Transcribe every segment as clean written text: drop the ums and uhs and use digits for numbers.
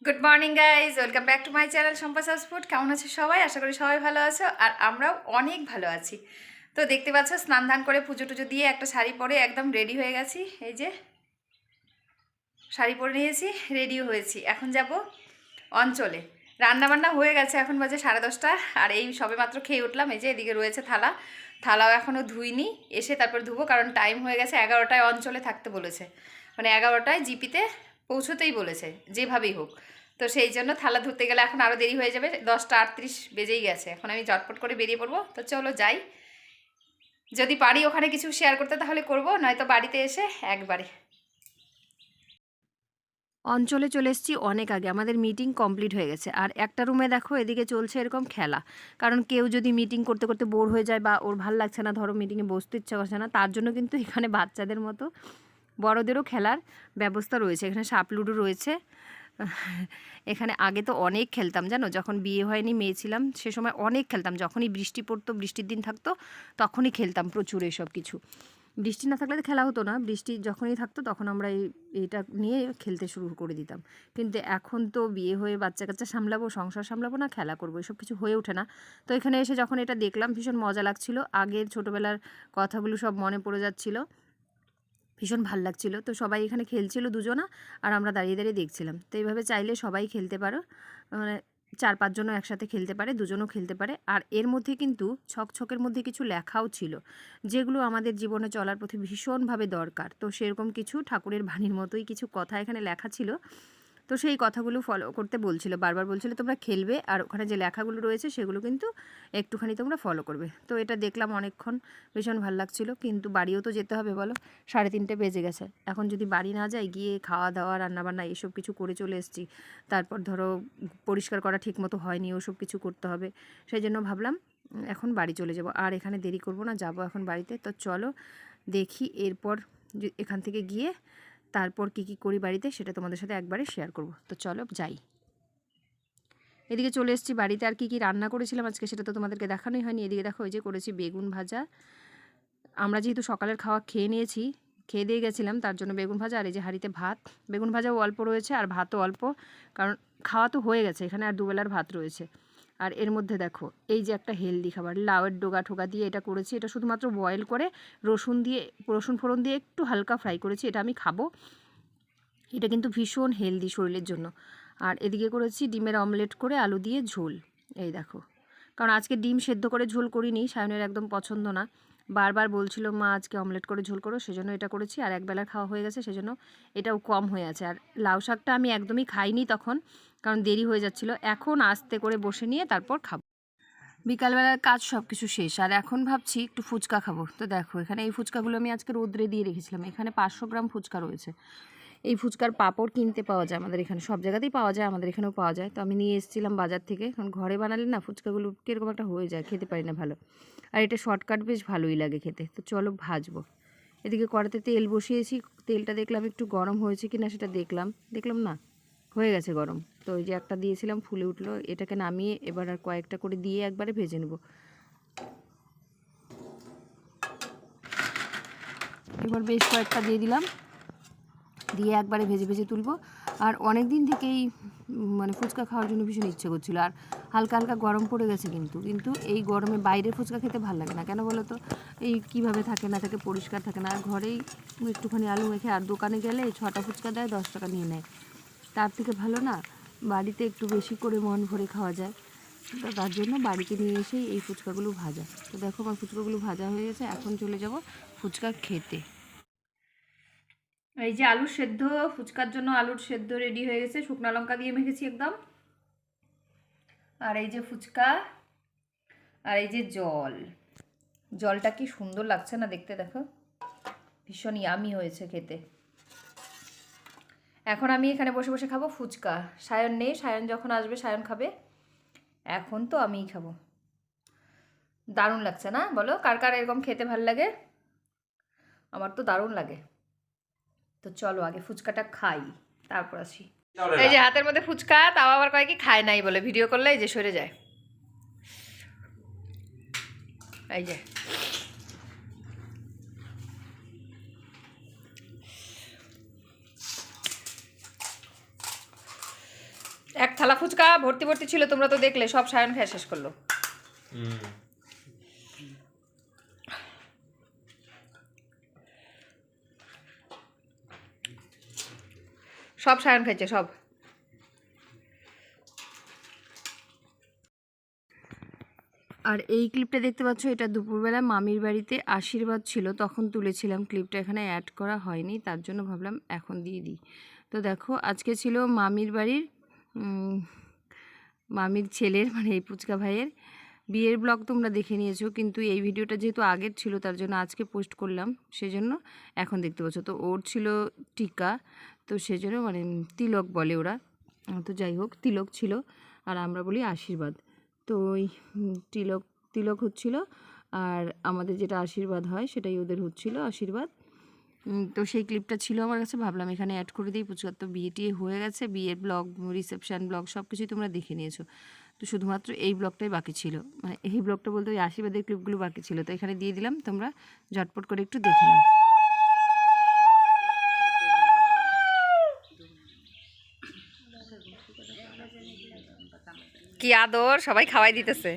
Good morning guys, welcome back to my channel সম্পাস house food. কেমন আছে সবাই? আশা করি সবাই ভালো আছো, আর আমরাও অনেক ভালো আছি। তো দেখতে পাচ্ছ, স্নান ধান করে পুজো টুজো দিয়ে একটা শাড়ি পরে একদম রেডি হয়ে গেছি। এই যে শাড়ি পরে নিয়েছি, রেডিও হয়েছি। এখন যাব অঞ্চলে। রান্নাবান্না হয়ে গেছে, এখন বাজে 10:30, আর এই সবে মাত্র খেয়ে উঠলাম। এই যে এদিকে রয়েছে থালাও এখনও ধুইনি, এসে তারপর ধুবো, কারণ টাইম হয়ে গেছে 11টায় অঞ্চলে থাকতে বলেছে, মানে 11টায় জিপিতে পৌঁছতেই বলেছে, যেভাবেই হোক। তো সেই জন্য থালা ধুতে গেলে এখন আরও দেরি হয়ে যাবে, 10টা 38 বেজেই গেছে। এখন আমি চটপট করে বেরিয়ে পড়বো। তো চলো যাই, যদি পারি ওখানে কিছু শেয়ার করতে তাহলে করব, নয়তো বাড়িতে এসে একবারে। অঞ্চলে চলে এসেছি অনেক আগে, আমাদের মিটিং কমপ্লিট হয়ে গেছে। আর একটা রুমে দেখো এদিকে চলছে এরকম খেলা, কারণ কেউ যদি মিটিং করতে করতে বোর হয়ে যায় বা ওর ভাল লাগছে না, ধরো মিটিংয়ে বসতে ইচ্ছা করছে না, তার জন্য কিন্তু এখানে বাচ্চাদের মতো বড়দেরও খেলার ব্যবস্থা রয়েছে। এখানে সাপ লুডো রয়েছে। এখানে আগে তো অনেক খেলতাম জানো, যখন বিয়ে হয়নি মেয়ে ছিলাম সে সময় অনেক খেলতাম। যখনই বৃষ্টি পড়তো, বৃষ্টির দিন থাকতো, তখনই খেলতাম প্রচুর এসব কিছু। বৃষ্টি না থাকলে তো খেলা হতো না, বৃষ্টি যখনই থাকতো তখন আমরা এইটা নিয়ে খেলতে শুরু করে দিতাম। কিন্তু এখন তো বিয়ে হয়ে বাচ্চা কাচ্চা সামলাবো, সংসার সামলাবো, না খেলা করবো, এসব কিছু হয়ে ওঠে না। তো এখানে এসে যখন এটা দেখলাম ভীষণ মজা লাগছিল, আগের ছোটোবেলার কথাগুলো সব মনে পড়ে যাচ্ছিলো, ভীষণ ভাল লাগছিল। তো সবাই এখানে খেলছিল দুজনা, আর আমরা দাঁড়িয়ে দাঁড়িয়ে দেখছিলাম। তো এইভাবে চাইলে সবাই খেলতে পারো, মানে 4-5 জনও একসাথে খেলতে পারে, দুজনও খেলতে পারে। আর এর মধ্যে কিন্তু ছকের মধ্যে কিছু লেখাও ছিল, যেগুলো আমাদের জীবনে চলার পথে ভীষণভাবে দরকার। তো সেরকম কিছু ঠাকুরের বাণীর মতোই কিছু কথা এখানে লেখা ছিল। তো সেই কথাগুলো ফলো করতে বলছিল, বারবার বলছিল তোমরা খেলবে, আর ওখানে যে লেখাগুলো রয়েছে সেগুলো কিন্তু একটুখানি তোমরা ফলো করবে। তো এটা দেখলাম অনেকক্ষণ, ভীষণ ভালো লাগছিল। কিন্তু বাড়িও তো যেতে হবে বলো, 3:30 বেজে গেছে। এখন যদি বাড়ি না যাই, গিয়ে খাওয়া দাওয়া রান্নাবান্না এসব কিছু করে চলে এসেছি, তারপর ধরো পরিষ্কার করা ঠিক মতো হয়নি, ওসব কিছু করতে হবে। সেই জন্য ভাবলাম এখন বাড়ি চলে যাব, আর এখানে দেরি করব না, যাব এখন বাড়িতে। তো চলো দেখি এরপর এখান থেকে গিয়ে তারপর কি করি বাড়িতে, সেটা তোমাদের সাথে একবারে শেয়ার করব। তো চলো যাই। এদিকে চলে এসেছি বাড়িতে। আর কি রান্না করেছিলাম আজকে সেটা তো তোমাদেরকে দেখানোই হয়নি। এদিকে দেখো, এই যে করেছি বেগুন ভাজা। আমরা যেহেতু সকালের খাওয়া খেয়ে নিয়েছি, খেয়ে দিয়ে গেছিলাম, তার জন্য বেগুন ভাজা। আর এই যে হাঁড়িতে ভাত, বেগুন ভাজাও অল্প রয়েছে আর ভাতও অল্প, কারণ খাওয়া তো হয়ে গেছে, এখানে আর দুবেলার ভাত রয়েছে। আর এর মধ্যে দেখো এই যে একটা হেলদি খাবার, লাউয়ের ডোগা ঠোগা দিয়ে এটা করেছি। এটা শুধুমাত্র বয়েল করে রসুন ফোড়ন দিয়ে একটু হালকা ফ্রাই করেছি, এটা আমি খাবো। এটা কিন্তু ভীষণ হেলদি শরীরের জন্য। আর এদিকে করেছি ডিমের অমলেট করে আলু দিয়ে ঝোল। এই দেখো, কারণ আজকে ডিম সেদ্ধ করে ঝোল করিনি, সায়নের একদম পছন্দ না, বারবার বলছিল মা আজকে অমলেট করে ঝোল করো, সেজন্য এটা করেছি। আর একবেলা খাওয়া হয়ে গেছে, সেজন্য এটাও কম হয়ে আছে। আর লাউ শাকটা আমি একদমই খাইনি তখন, কারণ দেরি হয়ে যাচ্ছিলো। এখন আস্তে করে বসে নিয়ে তারপর খাবো। বিকালবেলার কাজ সব কিছু শেষ, আর এখন ভাবছি একটু ফুচকা খাবো। তো দেখো এখানে এই ফুচকাগুলো আমি আজকে রোদ্রে দিয়ে রেখেছিলাম। এখানে 500 গ্রাম ফুচকা রয়েছে। এই ফুচকার পাঁপড় কিনতে পাওয়া যায় আমাদের এখানে, সব জায়গাতেই পাওয়া যায়, আমাদের এখানেও পাওয়া যায়। তো আমি নিয়ে এসেছিলাম বাজার থেকে, কারণ ঘরে বানালে না ফুচকাগুলো কীরকম একটা হয়ে যায়, খেতে পারি না ভালো। আর এটা শর্টকাট, বেশ ভালোই লাগে খেতে। তো চলো ভাজবো। এদিকে কড়াতে তেল বসিয়েছি, তেলটা দেখলাম একটু গরম হয়েছে কি না সেটা দেখলাম না, হয়ে গেছে গরম। তো ওই যে একটা দিয়েছিলাম ফুলে উঠলো, এটাকে নামিয়ে এবার আর কয়েকটা করে দিয়ে একবারে ভেজে নেব। এবার বেশ কয়েকটা দিয়ে দিলাম, দিয়ে একবারে ভেজে ভেজে তুলবো। আর অনেক দিন থেকেই মানে ফুচকা খাওয়ার জন্য ভীষণ ইচ্ছে করছিল। আর হালকা হালকা গরম পড়ে গেছে, কিন্তু এই গরমে বাইরের ফুচকা খেতে ভালো লাগে না, কেন বলো তো? এই কীভাবে থাকে না থাকে, পরিষ্কার থাকে না। আর ঘরেই একটুখানি আলু মেখে, আর দোকানে গেলে 6টা ফুচকা দেয়, 10 টাকা নিয়ে নেয়। তার থেকে ভালো না বাড়িতে একটু বেশি করে মন ভরে খাওয়া যায়। তো তার জন্য বাড়িতে নিয়ে এসেই এই ফুচকাগুলো ভাজা। তো দেখো আমার ফুচকাগুলো ভাজা হয়ে গেছে, এখন চলে যাব ফুচকা খেতে। এই যে আলুর সেদ্ধ, ফুচকার জন্য আলুর সেদ্ধ রেডি হয়ে গেছে, শুকনো লঙ্কা দিয়ে মেখেছি একদম। আর এই যে ফুচকা, আর এই যে জলটা কি সুন্দর লাগছে না দেখতে, দেখো ভীষণ ইয়ামি হয়েছে খেতে। এখন আমি এখানে বসে বসে খাবো ফুচকা। সায়ন নেই, সায়ন যখন আসবে সায়ন খাবে, এখন তো আমিই খাবো। দারুণ লাগছে না বলো? কার কার এরকম খেতে ভাল লাগে? আমার তো দারুণ লাগে। তো চলো আগে ফুচকাটা খাই, তারপর আসি। এই যে হাতের মধ্যে ফুচকা, তাও আবার কয় কি খায় নাই বলে, ভিডিও করলে এই যে সরে যায়। এই যে এক থালা ফুচকা ভর্তি ভর্তি ছিল, তোমরা তো দেখলে, সব সায়ন খেয়ে শেষ করলো। সব সায়ন খাইছে সব। আর এই ক্লিপটা দেখতে পাচ্ছ, এটা দুপুরবেলা মামির বাড়িতে আশীর্বাদ ছিল, তখন তুলেছিলাম। ক্লিপটা এখানে অ্যাড করা হয়নি, তার জন্য ভাবলাম এখন দিয়ে দিই। তো দেখো, আজকে ছিল মামির বাড়ির মামির ছেলের, মানে এই পুচকা ভাইয়ের বিয়ের ব্লগ তোমরা দেখে নিয়েছো, কিন্তু এই ভিডিওটা যেহেতু আগের ছিল তার জন্য আজকে পোস্ট করলাম, সেজন্য এখন দেখতে পাচ্ছ। তো ওর ছিল টিকা, তো সেজন্য মানে তিলক বলে ওরা, তো যাই হোক তিলক ছিল, আর আমরা বলি আশীর্বাদ। তো ওই তিলক তিলক হচ্ছিল, আর আমাদের যেটা আশীর্বাদ হয় সেটাই ওদের হচ্ছিল আশীর্বাদ। তো সেই ক্লিপটা ছিল আমার কাছে, ভাবলাম এখানে অ্যাড করে দিই। পুচকার তো বিয়ে টিয়ে হয়ে গেছে, বিয়ের ব্লগ, রিসেপশান ব্লগ সব কিছুই তোমরা দেখে নিয়েছো, তো শুধুমাত্র এই ব্লগটাই বাকি ছিল, মানে এই ব্লগটা বলতে ওই আশীর্বাদের ক্লিপগুলো বাকি ছিল। তো এখানে দিয়ে দিলাম, তোমরা ঝটপট করে একটু দেখে নাও। কি আদর, সবাই খাওয়াই দিতেছে।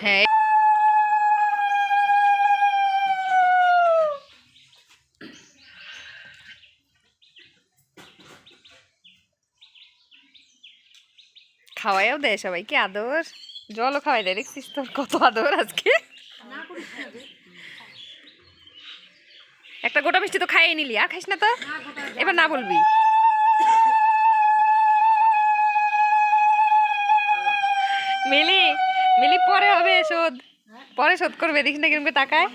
হ্যাঁ, খাওয়াইও দেয় সবাইকে, আদর, জলও খাওয়াই দেয়। দেখছিস তোর কত আদর আজকে। একটা গোটা মিষ্টি তো খাইয়ে নিলি, আর খাইস না তো, এবার না বলবি। মিলি মিলি পরে হবে শোধ, পরে শোধ করবে, দেখিস না কিরকম করে তাকায়।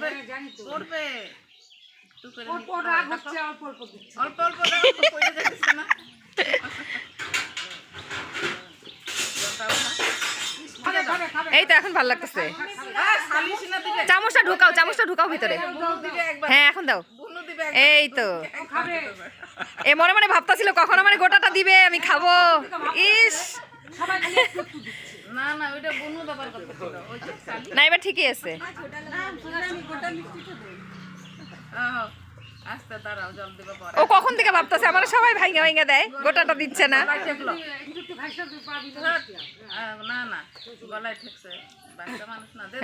এই তো এখন ভালো লাগতেছে। চামচটা ঢুকাও, চামচটা ঢুকাও ভিতরে। হ্যাঁ এখন দাও। এই তো, এ মনে মনে ভাবতাছিল কখন আমার গোটাটা দিবে, আমি খাবো। ইস না, এবার ঠিকই আছে। ও কখন থেকে ভাবতেছে আমার সবাই ভাইঙ্গা ভাইঙ্গা দেয়, গোটাটা দিচ্ছে না।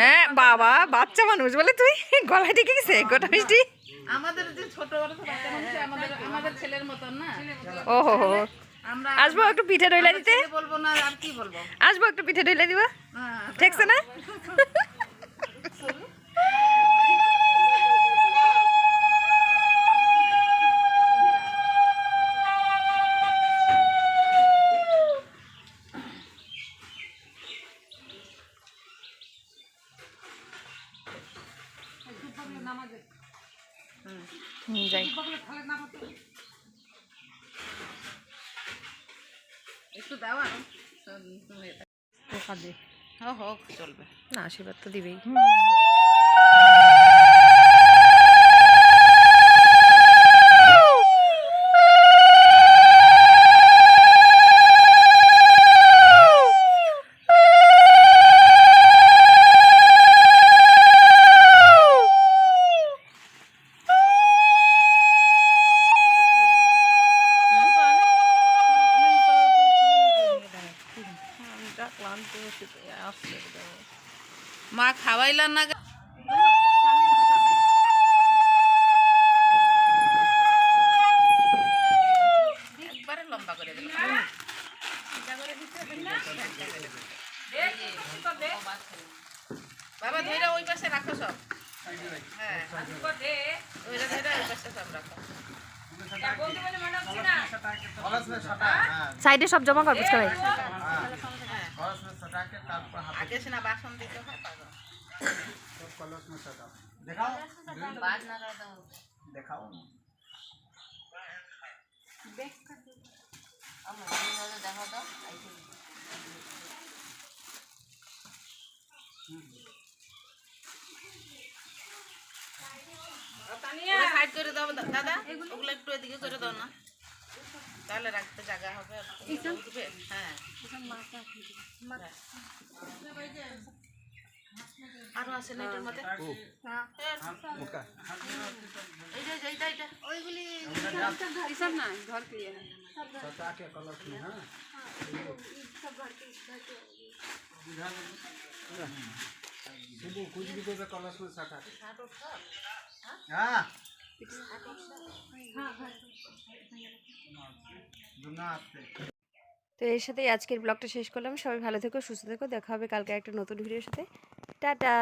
হ্যাঁ বাবা, বাচ্চা মানুষ বলে তুই, গলায় ঠিক গেছে গোটা মিষ্টি। আমাদের যে ছোট বড় বাচ্চা মানুষ, আমাদের ছেলের মতন না। ওহো, আসবো একটু পিঠে ডইলা দিতে, বলবো না আর কি বলবো, আসবো একটু পিঠে ডইলা দিবা, ঠিকছে না? যাই একটু দাও, হোক চলবে না, আশীর্বাদ তো দিবেই। মা খাওয়াইলাম না, একবারে লম্বা করে দিল। বাবা ধরে ওই পাশে রাখো সব, হ্যাঁ ওই পাশে সব রাখো, সাইডে সব জমা কর পুচকা ভাই। আগে সে না বাসন দিতে হয়, দেখাও বাদ না দাও, দেখাও দেখো তো সাইড করে দাও দাদা, ওগুলো একটু এদিকে করে দাও না। তাহলে রাখতে জায়গা হবে আর উঠবে। হ্যাঁ আরো আছে না এটার মধ্যে এই যে এইটা এইটা ওইগুলি सब ना घर के लिए है कुछ भी देवे कलश में सटा हाँ दुना आते তো এর সাথেই আজকের ব্লগটা শেষ করলাম। সবাই ভালো থেকো, সুস্থ থেকো, দেখা হবে কালকে একটা নতুন ভিডিওর সাথে। টাটা।